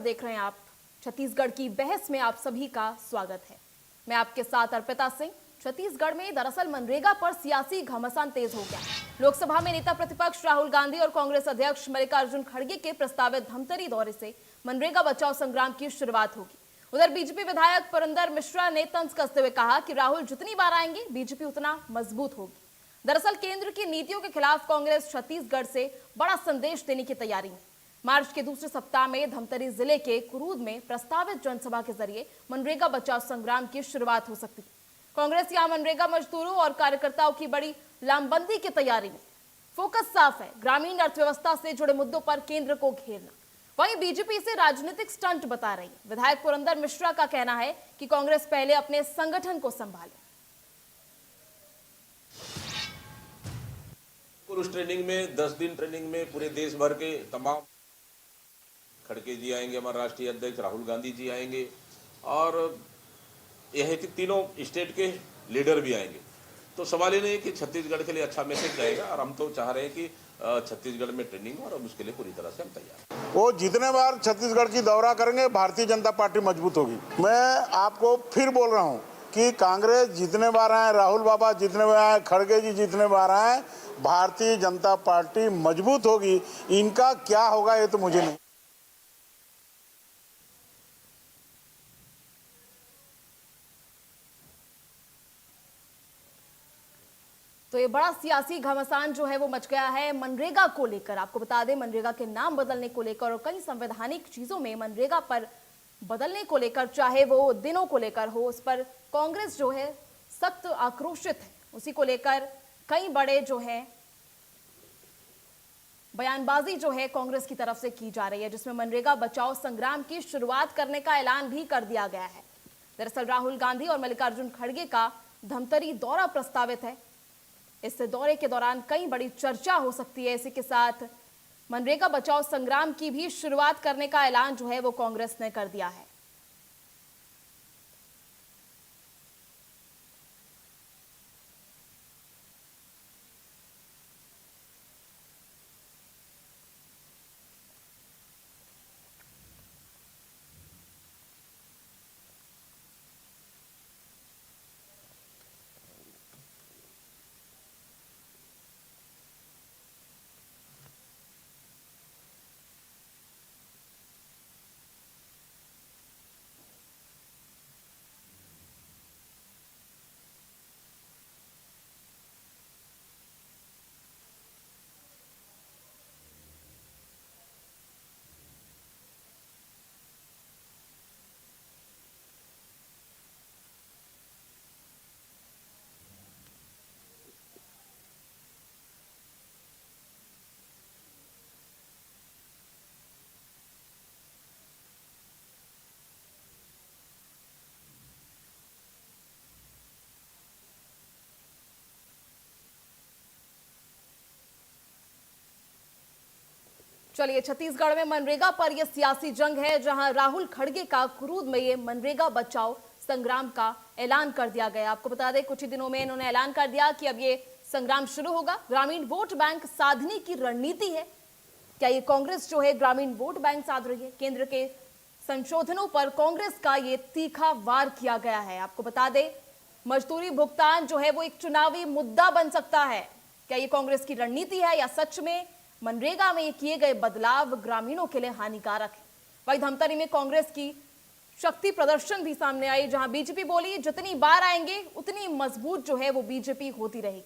देख रहे हैं आप छत्तीसगढ़ की बहस में आप सभी का स्वागत है। मैं आपके साथ अर्पिता सिंह। छत्तीसगढ़ में दरअसल मनरेगा पर सियासी घमासान तेज हो गया। लोकसभा में नेता प्रतिपक्ष राहुल गांधी और कांग्रेस अध्यक्ष मल्लिकार्जुन खड़गे के प्रस्तावित धमतरी दौरे से मनरेगा बचाओ संग्राम की शुरुआत होगी। उधर बीजेपी विधायक पुरंदर मिश्रा ने तंज कसते हुए कहा कि राहुल जितनी बार आएंगे बीजेपी उतना मजबूत होगी। दरअसल केंद्र की नीतियों के खिलाफ कांग्रेस छत्तीसगढ़ से बड़ा संदेश देने की तैयारी में मार्च के दूसरे सप्ताह में धमतरी जिले के कुरूद में प्रस्तावित जनसभा के जरिए मनरेगा बचाओ संग्राम की शुरुआत हो सकती है। कांग्रेस यहां मनरेगा मजदूरों और कार्यकर्ताओं की बड़ी लामबंदी की तैयारी में। फोकस साफ है, ग्रामीण अर्थव्यवस्था से जुड़े मुद्दों पर केंद्र को घेरना। वहीं बीजेपी इसे राजनीतिक स्टंट बता रही है। विधायक पुरंदर मिश्रा का कहना है कि कांग्रेस पहले अपने संगठन को संभाले। उस ट्रेनिंग में 10 दिन ट्रेनिंग में पूरे देश भर के तमाम खड़गे जी आएंगे, हमारे राष्ट्रीय अध्यक्ष राहुल गांधी जी आएंगे और यह है कि तीनों स्टेट के लीडर भी आएंगे। तो सवाल ये नहीं है कि छत्तीसगढ़ के लिए अच्छा मैसेज जाएगा और हम तो चाह रहे हैं कि छत्तीसगढ़ में ट्रेनिंग हो और उसके लिए पूरी तरह से हम तैयार हैं। वो जितने बार छत्तीसगढ़ की दौरा करेंगे भारतीय जनता पार्टी मजबूत होगी। मैं आपको फिर बोल रहा हूँ कि कांग्रेस जितने बार आए, राहुल बाबा जितने बार आए, खड़गे जी जितने बार आए, भारतीय जनता पार्टी मजबूत होगी। इनका क्या होगा ये तो मुझे नहीं। तो ये बड़ा सियासी घमासान जो है वो मच गया है मनरेगा को लेकर। आपको बता दें, मनरेगा के नाम बदलने को लेकर और कई संवैधानिक चीजों में मनरेगा पर बदलने को लेकर, चाहे वो दिनों को लेकर हो, उस पर कांग्रेस जो है सख्त आक्रोशित है। उसी को लेकर कई बड़े जो है बयानबाजी जो है कांग्रेस की तरफ से की जा रही है, जिसमें मनरेगा बचाओ संग्राम की शुरुआत करने का ऐलान भी कर दिया गया है। दरअसल राहुल गांधी और मल्लिकार्जुन खड़गे का धमतरी दौरा प्रस्तावित है। इस दौरे के दौरान कई बड़ी चर्चा हो सकती है। इसी के साथ मनरेगा बचाओ संग्राम की भी शुरुआत करने का ऐलान जो है वो कांग्रेस ने कर दिया है। चलिए, छत्तीसगढ़ में मनरेगा पर यह सियासी जंग है, जहां राहुल खड़गे का कुरूद में ये मनरेगा बचाओ संग्राम का ऐलान कर दिया गया। आपको बता दें, कुछ ही दिनों में इन्होंने ऐलान कर दिया कि अब ये संग्राम शुरू होगा। ग्रामीण वोट बैंक साधने की रणनीति है। क्या ये कांग्रेस जो है ग्रामीण वोट बैंक साध रही है? केंद्र के संशोधनों पर कांग्रेस का ये तीखा वार किया गया है। आपको बता दें, मजदूरी भुगतान जो है वो एक चुनावी मुद्दा बन सकता है। क्या ये कांग्रेस की रणनीति है या सच में मनरेगा में ये किए गए बदलाव ग्रामीणों के लिए हानिकारक है? वही धमतरी में कांग्रेस की शक्ति प्रदर्शन भी सामने आई, जहां बीजेपी बोली जितनी बार आएंगे उतनी मजबूत जो है वो बीजेपी होती रहेगी।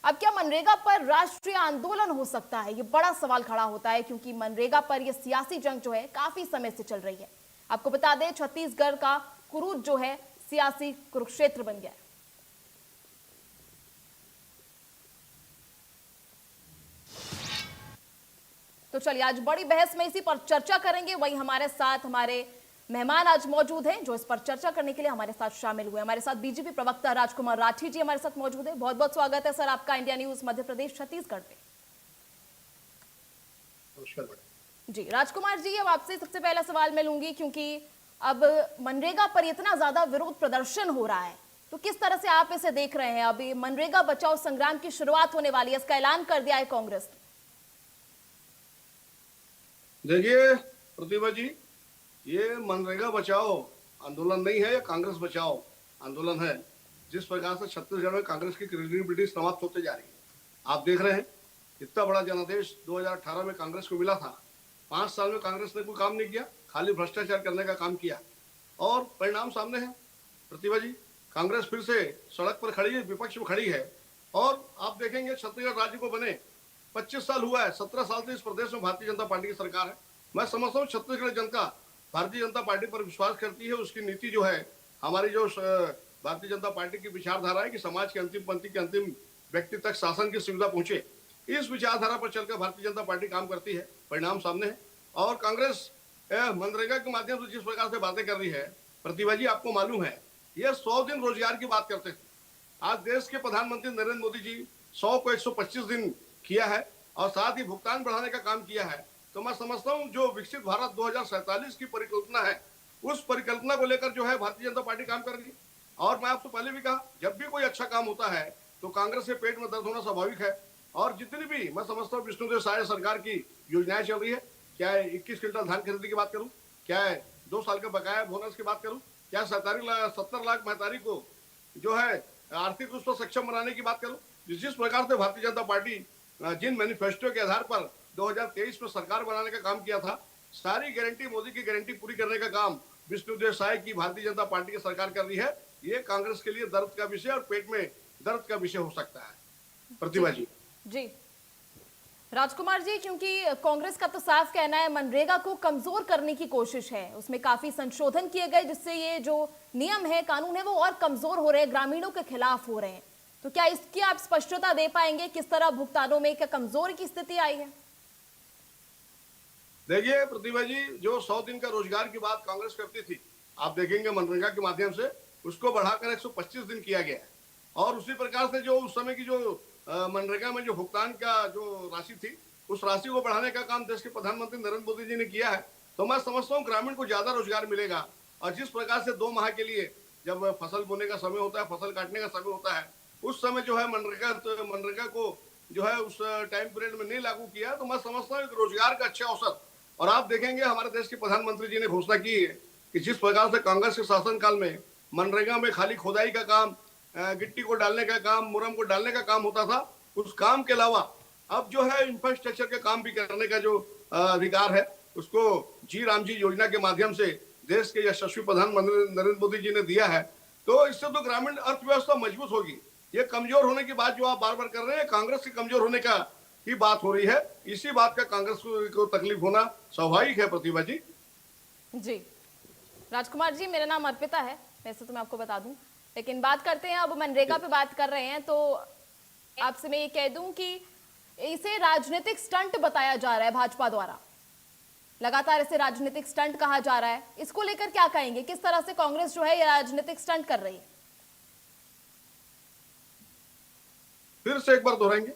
अब क्या मनरेगा पर राष्ट्रीय आंदोलन हो सकता है? ये बड़ा सवाल खड़ा होता है, क्योंकि मनरेगा पर यह सियासी जंग जो है काफी समय से चल रही है। आपको बता दें, छत्तीसगढ़ का कुरूद जो है सियासी कुरुक्षेत्र बन गया है। तो चलिए, आज बड़ी बहस में इसी पर चर्चा करेंगे। वही हमारे साथ हमारे मेहमान आज मौजूद हैं, जो इस पर चर्चा करने के लिए हमारे साथ शामिल हुए। हमारे साथ बीजेपी प्रवक्ता राजकुमार राठी जी हमारे साथ मौजूद है। बहुत बहुत स्वागत है सर आपका इंडिया न्यूज मध्य प्रदेश छत्तीसगढ़ पे। जी राजकुमार जी, अब आपसे सबसे पहला सवाल मैं लूंगी, क्योंकि अब मनरेगा पर इतना ज्यादा विरोध प्रदर्शन हो रहा है, तो किस तरह से आप इसे देख रहे हैं? अभी मनरेगा बचाओ संग्राम की शुरुआत होने वाली है, इसका ऐलान कर दिया है कांग्रेस। देखिए प्रतिभा जी, ये मनरेगा बचाओ आंदोलन नहीं है, ये कांग्रेस बचाओ आंदोलन है। जिस प्रकार से छत्तीसगढ़ में कांग्रेस की क्रेडिबिलिटी समाप्त होते जा रही है, आप देख रहे हैं। इतना बड़ा जनादेश 2018 में कांग्रेस को मिला था, 5 साल में कांग्रेस ने कोई काम नहीं किया, खाली भ्रष्टाचार करने का काम किया और परिणाम सामने है। प्रतिभा जी, कांग्रेस फिर से सड़क पर खड़ी है, विपक्ष में खड़ी है। और आप देखेंगे छत्तीसगढ़ राज्य को बने 25 साल हुआ है, 17 साल से इस प्रदेश में भारतीय जनता पार्टी की सरकार है। मैं समझता हूँ छत्तीसगढ़ जनता भारतीय जनता पार्टी पर विश्वास करती है। उसकी नीति जो है, हमारी जो भारतीय जनता पार्टी की विचारधारा है कि समाज के अंतिम पंक्ति के अंतिम व्यक्ति तक शासन की सुविधा पहुंचे, इस विचारधारा पर चलकर भारतीय जनता पार्टी काम करती है। परिणाम सामने है। और कांग्रेस मनरेगा के माध्यम से जिस प्रकार से बातें कर रही है, प्रतिभा जी आपको मालूम है, ये 100 दिन रोजगार की बात करते थे। आज देश के प्रधानमंत्री नरेंद्र मोदी जी 100 को 125 दिन किया है और साथ ही भुगतान बढ़ाने का काम किया है। तो मैं समझता हूं जो विकसित भारत 2047 की परिकल्पना है, उस परिकल्पना को लेकर जो है भारतीय जनता पार्टी काम कर रही है। और मैं आपसे पहले भी कहा, जब भी कोई अच्छा काम होता है तो कांग्रेस के पेट में दर्द होना स्वाभाविक है। और जितनी भी मैं समझता हूँ विष्णुदेव साय सरकार की योजनाएं चल रही है, क्या है 21 क्विंटल धान खरीदी की बात करूं, क्या है 2 साल का बकाया बोनस की बात करूं, क्या 70 लाख महतारी को जो है आर्थिक रूप से सक्षम बनाने की बात करूं। जिस प्रकार से भारतीय जनता पार्टी जिन मैनिफेस्टो के आधार पर 2023 में सरकार बनाने का काम किया था, सारी गारंटी मोदी की गारंटी पूरी करने का काम विष्णुदेव साय की भारतीय जनता पार्टी की सरकार कर रही है। ये कांग्रेस के लिए दर्द का विषय और पेट में दर्द का विषय हो सकता है। प्रतिभा जी जी राजकुमार जी, क्योंकि कांग्रेस का तो साफ कहना है मनरेगा को कमजोर करने की कोशिश है, उसमें काफी संशोधन किए गए जिससे ये जो नियम है, कानून है, वो और कमजोर हो रहे हैं, ग्रामीणों के खिलाफ हो रहे हैं। तो क्या इसकी आप स्पष्टता दे पाएंगे, किस तरह भुगतानों में क्या कमजोरी की स्थिति आई है? देखिए प्रतिभा जी, जो 100 दिन का रोजगार की बात कांग्रेस करती थी, आप देखेंगे मनरेगा के माध्यम से उसको बढ़ाकर 125 दिन किया गया है। और उसी प्रकार से जो उस समय की जो मनरेगा में जो भुगतान का जो राशि थी, उस राशि को बढ़ाने का काम देश के प्रधानमंत्री नरेंद्र मोदी जी ने किया है। तो मैं समझता हूँ ग्रामीण को ज्यादा रोजगार मिलेगा। और जिस प्रकार से 2 माह के लिए जब फसल बोने का समय होता है, फसल काटने का समय होता है, उस समय जो है मनरेगा को जो है उस टाइम पीरियड में नहीं लागू किया, तो मैं समझता हूँ रोजगार का अच्छा अवसर। और आप देखेंगे हमारे देश के प्रधानमंत्री जी ने घोषणा की है कि जिस प्रकार से कांग्रेस के शासनकाल में मनरेगा में खाली खुदाई का काम, गिट्टी को डालने का काम, मुरम को डालने का काम होता था, उस काम के अलावा अब जो है इंफ्रास्ट्रक्चर के काम भी करने का जो अधिकार है, उसको जी राम जी योजना के माध्यम से देश के यशस्वी प्रधानमंत्री नरेंद्र मोदी जी ने दिया है। तो इससे तो ग्रामीण अर्थव्यवस्था मजबूत होगी। ये कमजोर होने की बात जो आप बार बार कर रहे हैं, कांग्रेस के कमजोर होने का ही बात हो रही है। इसी बात का कांग्रेस को तकलीफ होना स्वाभाविक है। प्रतिभा जी जी राजकुमार जी, मेरा नाम अर्पिता है, वैसे तो मैं आपको बता दूं, लेकिन बात करते हैं, अब मनरेगा पे बात कर रहे हैं, तो आपसे मैं ये कह दूं कि इसे राजनीतिक स्टंट बताया जा रहा है भाजपा द्वारा, लगातार इसे राजनीतिक स्टंट कहा जा रहा है। इसको लेकर क्या कहेंगे, किस तरह से कांग्रेस जो है ये राजनीतिक स्टंट कर रही है? फिर से एक बार दोहराएंगे?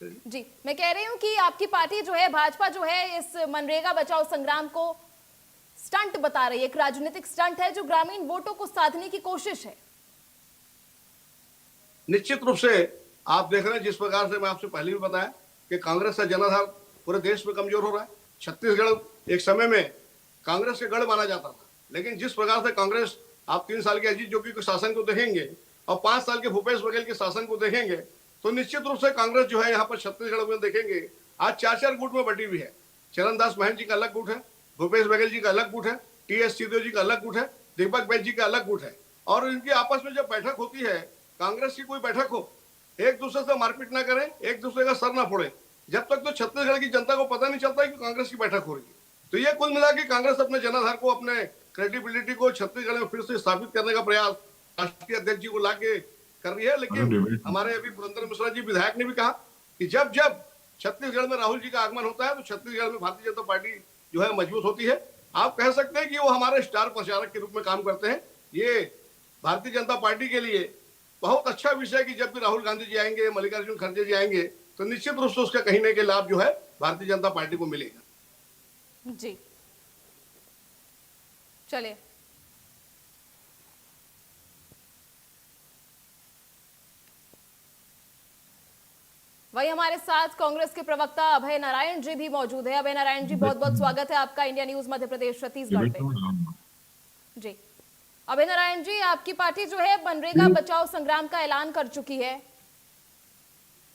जी, मैं कह रही हूं कि आपकी पार्टी जो है, भाजपा जो है, इस मनरेगा बचाओ संग्राम को स्टंट बता रही है, एक राजनीतिक स्टंट है जो ग्रामीण वोटों को साधने की कोशिश है। निश्चित रूप से आप देख रहे हैं, जिस प्रकार से मैं आपसे पहले भी बताया कि कांग्रेस का जनाधार पूरे देश में कमजोर हो रहा है। छत्तीसगढ़ एक समय में कांग्रेस के गढ़ माना जाता था, लेकिन जिस प्रकार से कांग्रेस, आप 3 साल के अजीत जोगी के शासन को देखेंगे और 5 साल के भूपेश बघेल के शासन को देखेंगे, तो निश्चित रूप से कांग्रेस जो है यहाँ पर छत्तीसगढ़ में देखेंगे आज 4-4 गुट में बटी हुई है। चरणदास महंत जी का अलग गुट है, भूपेश बघेल जी का अलग गुट है, टी.एस. सिंहदेव जी का अलग गुट है, दीपक बैज जी का अलग गुट है। और इनकी आपस में जब बैठक होती है, कांग्रेस की कोई बैठक हो, एक दूसरे से मारपीट ना करें, एक दूसरे का सर ना फोड़े, जब तक तो छत्तीसगढ़ की जनता को पता नहीं चलता है कि कांग्रेस की बैठक हो रही है। तो ये कुल मिला के कांग्रेस अपने जनाधार को, अपने क्रेडिबिलिटी को छत्तीसगढ़ में फिर से स्थापित करने का प्रयास राष्ट्रीय अध्यक्ष जी को लाके कर रही है। लेकिन हमारे अभी पुरंदर मिश्रा जी विधायक ने भी कहा कि जब जब छत्तीसगढ़ में राहुल जी का आगमन होता है तो छत्तीसगढ़ में भारतीय जनता पार्टी जो है मजबूत होती है। आप कह सकते हैं कि वो हमारे स्टार प्रचारक के रूप में काम करते हैं। ये भारतीय जनता पार्टी के लिए बहुत अच्छा विषय है कि जब भी राहुल गांधी जी आएंगे, मल्लिकार्जुन खड़गे जी आएंगे, तो निश्चित रूप से उसका कहीं ना कहीं लाभ जो है भारतीय जनता पार्टी को मिलेगा। जी चलिए, वही हमारे साथ कांग्रेस के प्रवक्ता अभय नारायण जी भी मौजूद है। अभय नारायण जी, बहुत बहुत स्वागत है आपका इंडिया न्यूज मध्य प्रदेश छत्तीसगढ़ पे। जी, अभय नारायण जी, आपकी पार्टी जो है मनरेगा बचाओ संग्राम का ऐलान कर चुकी है।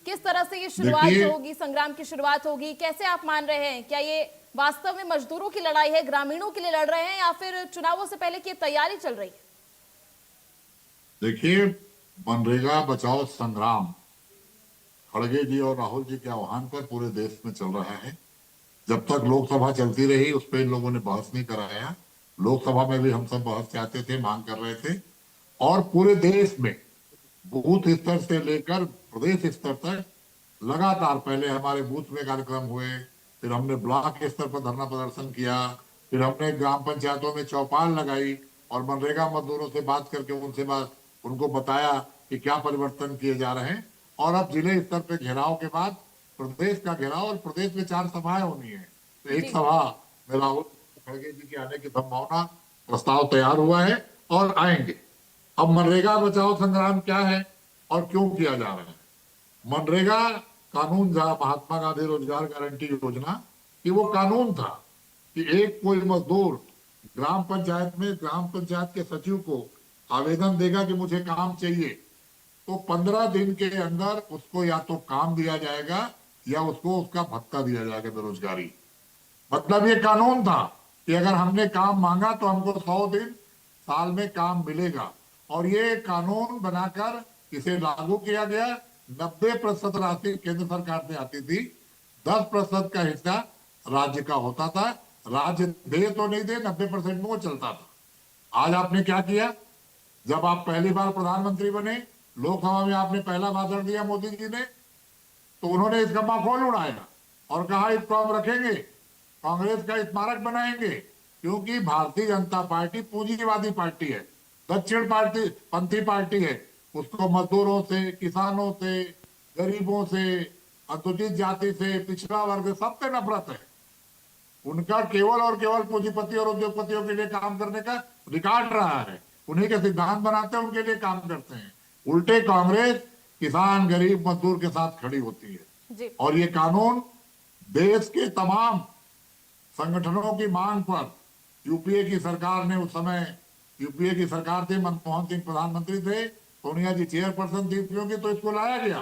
किस तरह से ये शुरुआत जो होगी, संग्राम की शुरुआत होगी, कैसे आप मान रहे हैं? क्या ये वास्तव में मजदूरों की लड़ाई है, ग्रामीणों के लिए लड़ रहे हैं, या फिर चुनावों से पहले की तैयारी चल रही है? देखिए, मनरेगा बचाओ संग्राम खड़गे जी और राहुल जी के आह्वान पर पूरे देश में चल रहा है। जब तक लोकसभा चलती रही उस पर इन लोगों ने बहस नहीं कराया। लोकसभा में भी हम सब बहस चाहते थे, मांग कर रहे थे, और पूरे देश में बूथ स्तर से लेकर प्रदेश स्तर तक लगातार पहले हमारे बूथ में कार्यक्रम हुए, फिर हमने ब्लॉक स्तर पर धरना प्रदर्शन किया, फिर हमने ग्राम पंचायतों में चौपाल लगाई और मनरेगा मजदूरों से बात करके उनको बताया कि क्या परिवर्तन किए जा रहे हैं। और अब जिले स्तर पे घेराव के बाद प्रदेश का घेराव, और प्रदेश में 4 सभाएं होनी है। तो एक सभा में राहुल खड़गे जी के आने की संभावना, प्रस्ताव तैयार हुआ है और आएंगे। अब मनरेगा बचाओ संग्राम क्या है और क्यों किया जा रहा है? मनरेगा कानून था, महात्मा गांधी रोजगार गारंटी योजना, कि वो कानून था कि एक कोई मजदूर ग्राम पंचायत में ग्राम पंचायत के सचिव को आवेदन देगा कि मुझे काम चाहिए, तो 15 दिन के अंदर उसको या तो काम दिया जाएगा या उसको उसका भत्ता दिया जाएगा, बेरोजगारी। मतलब ये कानून था कि अगर हमने काम मांगा तो हमको 100 दिन साल में काम मिलेगा। और ये कानून बनाकर इसे लागू किया गया। 90% राशि केंद्र सरकार से आती थी, 10% का हिस्सा राज्य का होता था। राज्य दे तो नहीं दे, 90% में वो चलता था। आज आपने क्या किया? जब आप पहली बार प्रधानमंत्री बने, लोकसभा में आपने पहला भाषण दिया मोदी जी ने, तो उन्होंने इसका माखौल उड़ाया और कहा इसको हम रखेंगे, कांग्रेस का स्मारक बनाएंगे, क्योंकि भारतीय जनता पार्टी पूंजीवादी पार्टी है, दक्षिण पार्टी पंथी पार्टी है। उसको मजदूरों से, किसानों से, गरीबों से, अनुसूचित जाति से, पिछड़ा वर्ग, सबसे नफरत है। उनका केवल और केवल पूंजीपति और उद्योगपतियों के लिए काम करने का रिकॉर्ड रहा है। उन्हीं के सिद्धांत बनाते हैं, उनके लिए काम करते हैं। उल्टे कांग्रेस किसान, गरीब, मजदूर के साथ खड़ी होती है। और ये कानून देश के तमाम संगठनों की मांग पर यूपीए की सरकार ने, उस समय यूपीए की सरकार थी, मनमोहन सिंह प्रधानमंत्री थे, सोनिया जी चेयरपर्सन थी, क्योंकि तो इसको लाया गया।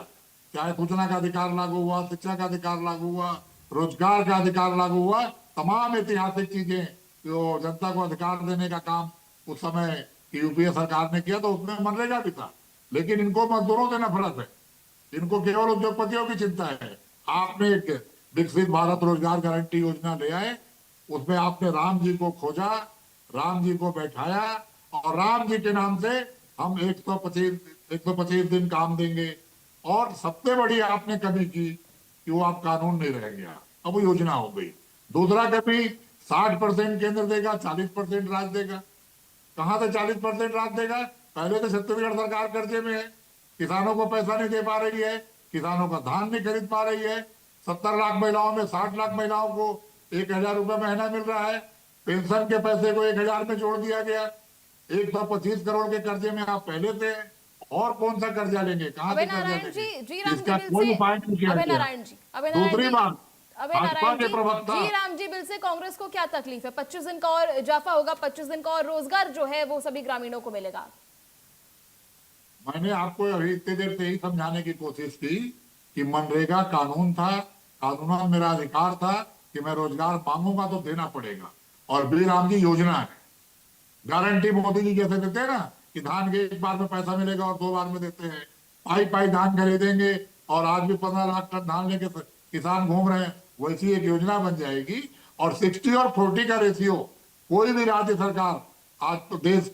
चाहे सूचना का अधिकार लागू हुआ, शिक्षा का अधिकार लागू हुआ, रोजगार का अधिकार लागू हुआ, तमाम ऐतिहासिक चीजें जो जनता को अधिकार देने का काम उस समय की यूपीए सरकार ने किया, तो उसमें मनरेगा भी था। लेकिन इनको मजदूरों से नफरत है, इनको केवल उद्योगपतियों की चिंता है। आपने एक विकसित भारत रोजगार गारंटी योजना ले आए, उसमें आपने राम जी को खोजा, राम जी को बैठाया, और राम जी के नाम से हम 125 दिन काम देंगे। और सबसे बड़ी आपने कमी की कि वो आप कानून नहीं रह गया, अब वो योजना हो गई। दूसरा कभी 60% केंद्र देगा, 40% राज्य देगा। कहां से 40% राज्य देगा? पहले तो छत्तीसगढ़ सरकार कर्जे में है, किसानों को पैसा नहीं दे पा रही है, किसानों का धान नहीं खरीद पा रही है। 70 लाख महिलाओं में 60 लाख महिलाओं को 1000 रुपये महीना मिल रहा है। पेंशन के पैसे को 1000 में जोड़ दिया गया। 125 करोड़ के कर्जे में आप पहले थे, और कौन सा कर्जा लेंगे? कहां से कर्जा लेंगे? इसका कोई उपाय नहीं किया गया। दूसरी बात, भाजपा के प्रवक्ता जी राम जी, बिल से कांग्रेस को क्या तकलीफ है? 25 दिन का और इजाफा होगा, 25 दिन का और रोजगार जो है वो सभी ग्रामीणों को मिलेगा। मैंने आपको अभी इतनी देर से ही समझाने की कोशिश की कि मनरेगा कानून था, कानूनन मेरा अधिकार था कि मैं रोजगार मांगूंगा तो देना पड़ेगा। और बी राम जी योजना है, गारंटी मोदी जी जैसे देते हैं ना कि धान के एक बार में पैसा मिलेगा और 2 बार में देते हैं, पाई पाई धान खरीदेंगे, और आज भी 15 लाख टन धान लेके किसान घूम रहे हैं। वैसी एक योजना बन जाएगी, और 60 और 40 का रेशियो कोई भी राज्य सरकार, आज तो देश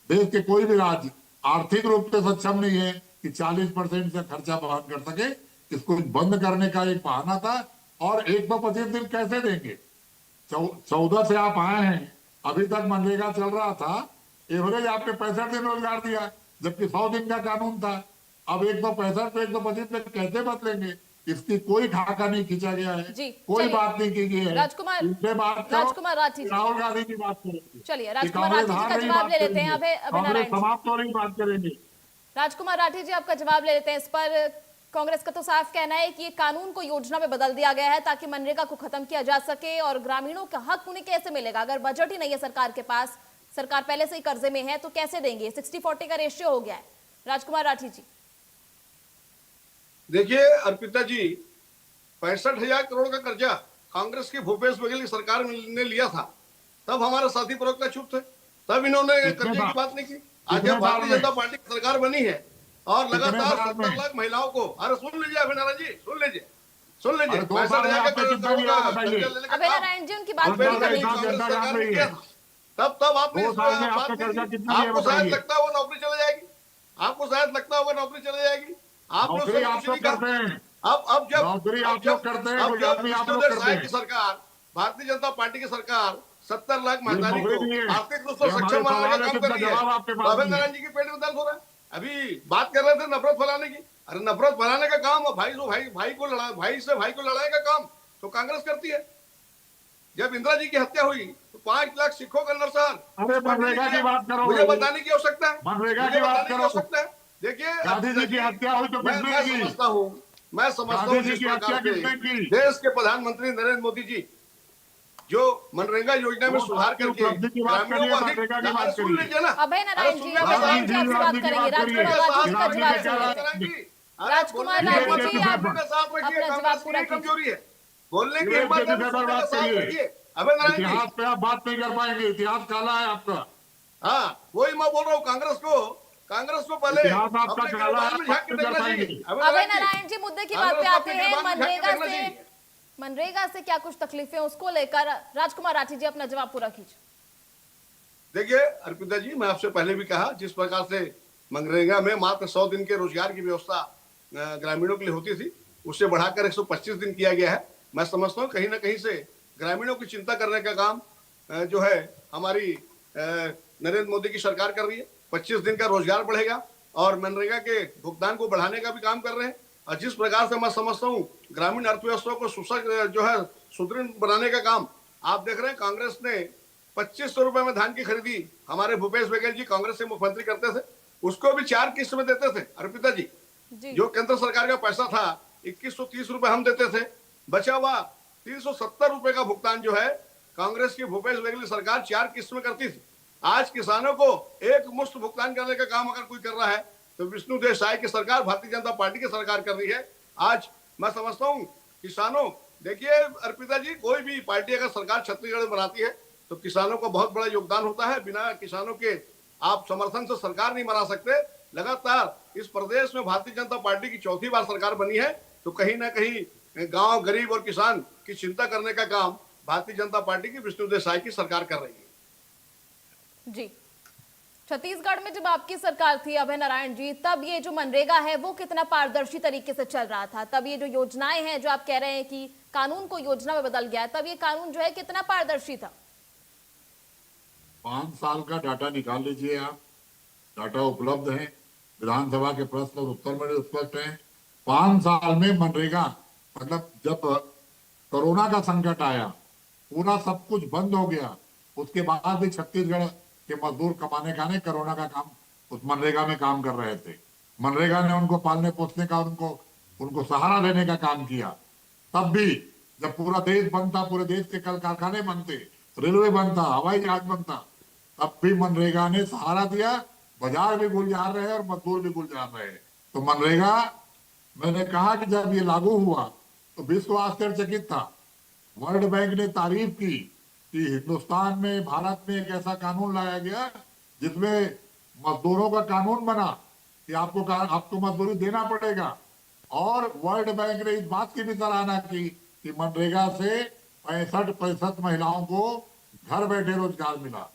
के कोई भी राज्य आर्थिक रूप से सक्षम नहीं है कि 40% से खर्चा वहन कर सके। इसको बंद करने का एक बहाना था। और 125 दिन कैसे देंगे? 14 से आप आए हैं, अभी तक मनरेगा चल रहा था, एवरेज आपने 65 दिन रोजगार दिया, जबकि 100 दिन का कानून था। अब 165 पे 125 में कैसे बदलेंगे? इसकी कोई खाका नहीं खींचा गया है, कोई बात नहीं की गई है। राजकुमार राठी, राहुल गांधी की बात करेंगे। चलिए राजकुमार राठी जी का जवाब ले लेते हैं। अभय नारायण समाप्त हो रही बात करेंगे। राजकुमार राठी जी आपका जवाब ले लेते हैं इस पर। कांग्रेस का तो साफ कहना है कि ये कानून को योजना में बदल दिया गया है ताकि मनरेगा को खत्म किया जा सके, और ग्रामीणों का हक उन्हें कैसे मिलेगा अगर बजट ही नहीं है सरकार के पास, सरकार पहले से ही कर्जे में है तो कैसे देंगे। 60-40 का रेशियो हो गया है। राजकुमार राठी जी, देखिए अर्पिता जी, 65,000 करोड़ का कर्जा कांग्रेस की भूपेश बघेल की सरकार ने लिया था, तब हमारे साथी प्रवक्ता चुप थे, तब इन्होंने कर्जे की बात नहीं की। आज जब भारतीय जनता पार्टी की सरकार बनी है और लगातार 70 लाख महिलाओं को, अरे सुन लीजिए अभय नारायण जी, सुन लीजिए 65,000 का अभय नारायण जी उनकी बात पूरी करिए। तब आपको शायद लगता है वो नौकरी चले जाएगी, आपको शायद लगता होगा नौकरी चले जाएगी, आपने उससे कुछ नहीं कहा। अब जब सरकार, भारतीय जनता पार्टी की सरकार 70 लाख महिलाओं को आर्थिक रूप से सक्षम बनाने का काम कर रही है, अभय नारायण जी की पेट में दर्द हो रहा है। अभी बात कर रहे थे नफरत फैलाने की, अरे नफरत फैलाने का काम भाई से भाई को लड़ाई का काम तो कांग्रेस करती है। जब इंदिरा जी की हत्या हुई तो 5 लाख सिखों का नरसंहार, अरे मनरेगा की बात करो, मुझे बताने की आवश्यकता है, मनरेगा की बात करो। देखिए गांधी जी की हत्या हुई तो किसने की? मैं समझता हूँ जिस प्रकार से देश के प्रधानमंत्री नरेंद्र मोदी जी जो मनरेगा योजना में सुधार करके ग्रामीणों को अधिक, सुन लीजिए ना अभय नारायण जी, अभय नारायण जी आपसे बात करेंगे, राजकुमार राठी जी का जवाब सुनिए। राजकुमार राठी जी आप अपना जवाब पूरा कीजिए। कमजोरी है बोलने की हिम्मत है, अभय नारायण जी इतिहास पे आप बात नहीं कर पाएंगे, इतिहास काला है आपका। हाँ वही मैं बोल रहा हूँ, कांग्रेस को पहले अपने कारोबार में झांक के देखना चाहिए। अभय नारायण जी मुद्दे की बात पे आते हैं। मनरेगा से क्या कुछ तकलीफें उसको लेकर राजकुमार राठी जी अपना जवाब पूरा कीजिए। देखिए अर्पिता जी, मैं आपसे पहले भी कहा, जिस प्रकार से मनरेगा में मात्र 100 दिन के रोजगार की व्यवस्था ग्रामीणों के लिए होती थी, उससे बढ़ाकर 125 दिन किया गया है। मैं समझता हूँ कहीं ना कहीं से ग्रामीणों की चिंता करने का काम जो है हमारी नरेंद्र मोदी की सरकार कर रही है। 25 दिन का रोजगार बढ़ेगा और मनरेगा के भुगतान को बढ़ाने का भी काम कर रहे हैं। और जिस प्रकार से मैं समझता हूँ ग्रामीण अर्थव्यवस्था को सुदृढ़ बनाने का काम आप देख रहे हैं। कांग्रेस ने 2500 रुपए में धान की खरीदी हमारे भूपेश बघेल जी कांग्रेस से मुख्यमंत्री करते थे, उसको भी 4 किस्त में देते थे अर्पिता जी। जो केंद्र सरकार का पैसा था 2130 रुपए हम देते थे, बचा हुआ 370 रुपए का भुगतान जो है कांग्रेस की भूपेश बघेल सरकार 4 किस्त में करती थी। आज किसानों को एक मुश्त भुगतान करने का काम अगर कोई कर रहा है तो विष्णु देव की सरकार, भारतीय जनता पार्टी की सरकार कर रही है। आज मैं समझता हूँ किसानों, देखिए अर्पिता जी, कोई भी पार्टी अगर सरकार छत्तीसगढ़ में बनाती है तो किसानों का बहुत बड़ा योगदान होता है। बिना किसानों के आप समर्थन से सरकार नहीं बना सकते। लगातार इस प्रदेश में भारतीय जनता पार्टी की चौथी बार सरकार बनी है, तो कहीं ना कहीं गांव, गरीब और किसान की चिंता करने का काम भारतीय जनता पार्टी की विष्णु देव की सरकार कर रही है। जी, छत्तीसगढ़ में जब आपकी सरकार थी अभय नारायण जी, तब ये जो मनरेगा है वो कितना पारदर्शी तरीके से चल रहा था? तब ये जो योजनाएं हैं जो आप कह रहे हैं कि कानून को योजना में बदल गया है, तब ये कानून जो है कितना पारदर्शी था? 5 साल का डाटा निकाल लीजिए आप, डाटा उपलब्ध है, विधानसभा के प्रश्न और उत्तर में स्पष्ट है। 5 साल में मनरेगा, मतलब जब कोरोना का संकट आया, पूरा सब कुछ बंद हो गया, उसके बाद भी छत्तीसगढ़ के मजदूर कमाने का नहीं, कोरोना का काम उस मनरेगा में काम कर रहे थे। मनरेगा ने उनको पालने पोसने का, उनको सहारा देने का काम किया। तब भी जब पूरा देश बनता, पूरे देश के कल कारखाने बनते, रेलवे बनता, हवाई जहाज बनता, तब भी मनरेगा ने सहारा दिया। बाजार भी गुलजार रहे और मजदूर भी गुलजार रहे। तो मनरेगा, मैंने कहा कि जब ये लागू हुआ तो विश्व आश्चर्यचकित था। वर्ल्ड बैंक ने तारीफ की कि हिंदुस्तान में, भारत में एक ऐसा कानून लाया गया जिसमें मजदूरों का कानून बना कि आपको मजदूरी देना पड़ेगा। और वर्ल्ड बैंक ने इस बात की भी सराहना की कि मनरेगा से 65% महिलाओं को घर बैठे रोजगार मिला।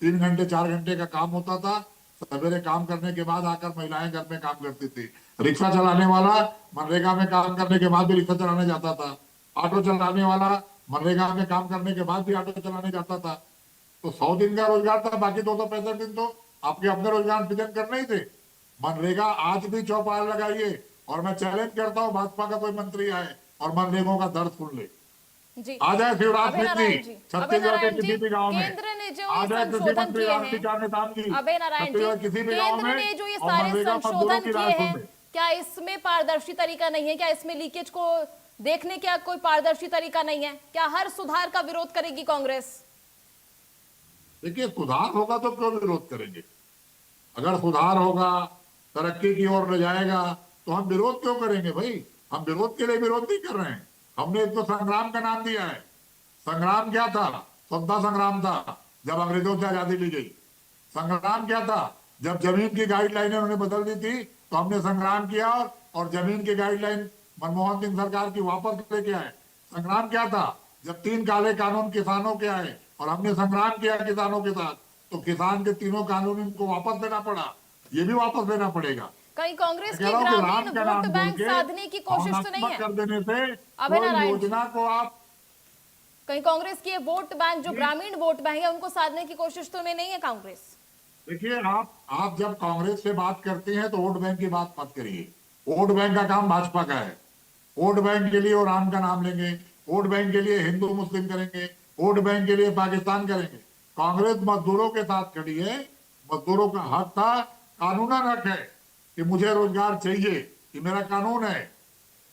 3 घंटे 4 घंटे का काम होता था, सवेरे काम करने के बाद आकर महिलाएं घर में काम करती थी। रिक्शा चलाने वाला मनरेगा में काम करने के बाद भी रिक्शा चलाने जाता था। ऑटो चलाने वाला मनरेगा में काम करने के बाद भी ऑटो चलाने जाता था। तो 100 दिन का रोजगार था, बाकी 265 दिन तो आपके अपने रोजगार सृजन करने ही थे। मनरेगा आज भी चौपाल लगाइए और मैं चैलेंज करता हूँ भाजपा का कोई मंत्री आए और मनरेगा का दर्द सुन ले। आ जाए शिवराज सिंह जी छत्तीसगढ़ के किसी भी गाँव में, आ जाए कृषि मंत्री रामसिंह चांद जी अभय नारायण जी, किसी भी गाँव केंद्र में, ने जो ये और सारे मनरेगा संशोधन मजदूरों की किए राय हैं, सुन ले। क्या इसमें पारदर्शी तरीका नहीं है? क्या इसमें लीकेज को देखने का कोई पारदर्शी तरीका नहीं है? क्या हर सुधार का विरोध करेगी कांग्रेस? देखिए, सुधार होगा तो क्यों विरोध करेंगे? अगर सुधार होगा, तरक्की की ओर ले जाएगा, तो हम विरोध क्यों करेंगे भाई? हम विरोध के लिए विरोध नहीं कर रहे हैं। हमने इसको संग्राम का नाम दिया है। संग्राम क्या था? स्वतंत्रता संग्राम था, जब अंग्रेजों से आजादी ली गई। संग्राम क्या था? जब जमीन की गाइडलाइनें उन्होंने बदल दी थी, तो हमने संग्राम किया और जमीन की गाइडलाइन मनमोहन सिंह सरकार की वापस लेके आए। संग्राम क्या था? जब 3 काले कानून किसानों के आए और हमने संग्राम किया किसानों के साथ, तो किसान के 3 कानून इनको वापस लेना पड़ा। ये भी वापस लेना पड़ेगा। कहीं कांग्रेस की कह रहा हूं कि ग्रामीण राम का वोट नाम बैंक बोल के साधने की कोशिश तो नहीं भावनात्मक है? कर देने से अभय कोई नारायण जी, योजना को आप कहीं कांग्रेस की ये वोट बैंक जो ग्रामीण वोट बैंक है उनको साधने की कोशिश तो में नहीं है कांग्रेस? देखिए, आप जब कांग्रेस से बात करते हैं तो वोट बैंक की बात मत करिए। वोट बैंक का काम भाजपा का है। वोट बैंक के लिए वो राम का नाम लेंगे, वोट बैंक के लिए हिंदू मुस्लिम करेंगे, वोट बैंक के लिए पाकिस्तान करेंगे। कांग्रेस मजदूरों के साथ खड़ी है। मजदूरों का हक था, कानूनन हक है कि मुझे रोजगार चाहिए, कि मेरा कानून है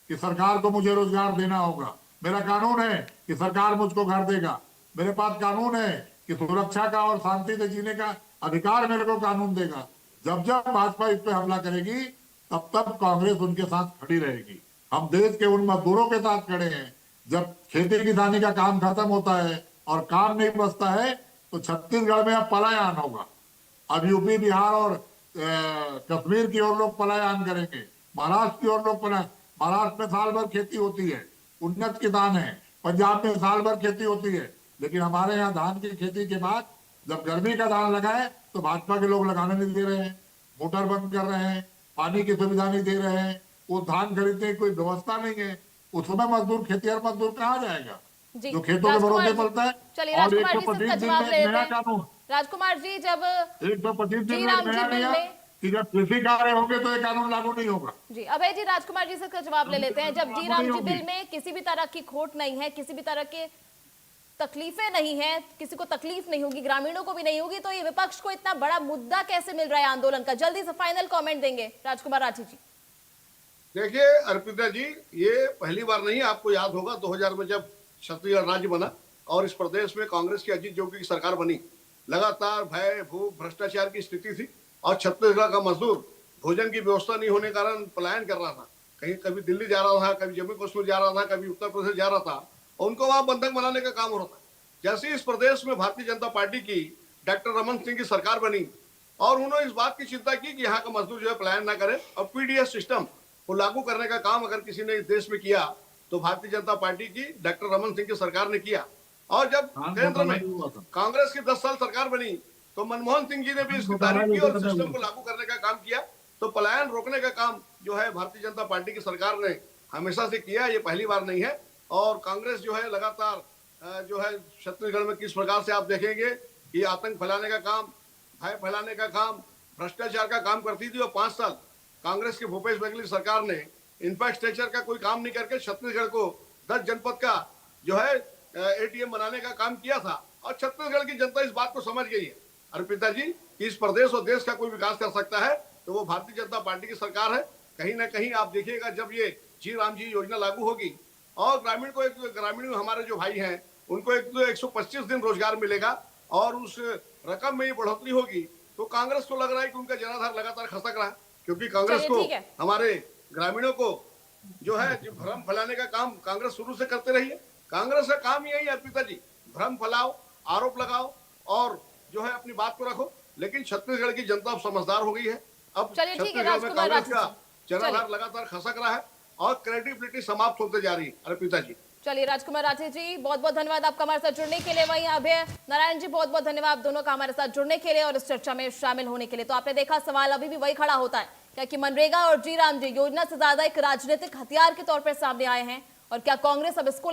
कि सरकार को मुझे रोजगार देना होगा। मेरा कानून है कि सरकार मुझको घर देगा। मेरे पास कानून है कि सुरक्षा का और शांति से जीने का अधिकार मेरे को कानून देगा। जब जब भाजपा इस पे हमला करेगी, तब तब कांग्रेस उनके साथ खड़ी रहेगी। हम देश के उन मजदूरों के साथ खड़े हैं। जब खेती किसानी का काम खत्म होता है और काम नहीं बचता है, तो छत्तीसगढ़ में अब पलायन होगा। अब यूपी, बिहार और कश्मीर की ओर लोग पलायन करेंगे, महाराष्ट्र की ओर लोग पलायन। महाराष्ट्र में साल भर खेती होती है, उन्नत किसान है। पंजाब में साल भर खेती होती है, लेकिन हमारे यहाँ धान की खेती के बाद जब गर्मी का धान लगाए तो भाजपा के लोग लगाने नहीं दे रहे हैं, मोटर बंद कर रहे हैं, पानी की सुविधा नहीं दे रहे हैं, वो धान खरीदने की कोई व्यवस्था नहीं है। उस समय मजदूर, खेतिहर मजदूर कहाँ जाएगा जी, जो खेतों के राजकुमार भरोसे जी, पलता है? चलिए और राजकुमार जी से 125 इसका दिन जवाब में ले एक लेते नया हैं। कानून, राजकुमार जी, जब 125 दिन जी में राम एक जी नया बिल नया में कि जब कृषि कार्य होंगे तो ये कानून लागू नहीं होगा। जी अभय जी, राजकुमार जी से इसका जवाब ले लेते हैं। जब जी राम जी बिल में किसी भी तरह की खोट नहीं है, किसी भी तरह के तकलीफें नहीं है, किसी को तकलीफ नहीं होगी, ग्रामीणों को भी नहीं होगी, तो ये विपक्ष को इतना बड़ा मुद्दा कैसे मिल रहा है आंदोलन का? जल्दी से फाइनल कमेंट देंगे राजकुमार राठी जी। देखिए अर्पिता जी, ये पहली बार नहीं, आपको याद होगा 2000 में जब छत्तीसगढ़ राज्य बना और इस प्रदेश में कांग्रेस की अजीत जोगी की सरकार बनी, लगातार भय, भूख, भ्रष्टाचार की स्थिति थी और छत्तीसगढ़ का मजदूर भोजन की व्यवस्था नहीं होने के कारण पलायन कर रहा था। कहीं कभी दिल्ली जा रहा था, कभी जम्मू कश्मीर जा रहा था, कभी उत्तर प्रदेश जा रहा था, और उनको वहां बंधक बनाने का काम हो रहा था। जैसे इस प्रदेश में भारतीय जनता पार्टी की डॉक्टर रमन सिंह की सरकार बनी और उन्होंने इस बात की चिंता की कि यहाँ का मजदूर जो है पलायन ना करे, और पीडीएस सिस्टम को लागू करने का काम अगर किसी ने इस देश में किया तो भारतीय जनता पार्टी की डॉक्टर रमन सिंह की सरकार ने किया। और जब केंद्र में कांग्रेस की 10 साल सरकार बनी तो मनमोहन सिंह जी ने भी इसकी तारीफ की और सिस्टम को लागू करने का काम किया। तो पलायन रोकने का काम जो है भारतीय जनता पार्टी की सरकार ने हमेशा से किया, ये पहली बार नहीं है। और कांग्रेस जो है लगातार जो है छत्तीसगढ़ में किस प्रकार से आप देखेंगे कि आतंक फैलाने का काम, भय फैलाने का काम, भ्रष्टाचार का काम करती थी। और 5 साल कांग्रेस के भूपेश बघेल सरकार ने इंफ्रास्ट्रक्चर का कोई काम नहीं करके छत्तीसगढ़ को 10 जनपद का जो है एटीएम बनाने का काम किया था। और छत्तीसगढ़ की जनता इस बात को समझ गई है अर्पिता जी कि इस प्रदेश और देश का कोई विकास कर सकता है तो वो भारतीय जनता पार्टी की सरकार है। कहीं ना कहीं आप देखिएगा जब ये जी राम जी योजना लागू होगी और ग्रामीण हमारे जो भाई हैं उनको 125 दिन रोजगार मिलेगा और उस रकम में ये बढ़ोतरी होगी, तो कांग्रेस को लग रहा है कि उनका जनाधार लगातार खसक रहा है, क्योंकि कांग्रेस को हमारे ग्रामीणों को जो है भ्रम फैलाने का काम कांग्रेस शुरू से करते रही है। कांग्रेस का काम यही है अर्पिता जी, भ्रम फैलाओ, आरोप लगाओ और जो है अपनी बात को रखो। लेकिन छत्तीसगढ़ की जनता अब समझदार हो गई है। अब छत्तीसगढ़ में कांग्रेस का जनाधार लगातार खसक रहा है और क्रेडिबिलिटी समाप्त होते जा रही है अर्पिता जी। चलिए राजकुमार राठी जी, बहुत बहुत धन्यवाद आपका हमारे साथ जुड़ने के लिए। वहीं अभय नारायण जी, बहुत बहुत धन्यवाद दोनों का हमारे साथ जुड़ने के लिए और इस चर्चा में शामिल होने के लिए। तो आपने देखा सवाल अभी भी वही खड़ा होता है, क्या कि मनरेगा और जी राम जी योजना से ज्यादा एक राजनीतिक हथियार के तौर पर सामने आए हैं और क्या कांग्रेस अब इसको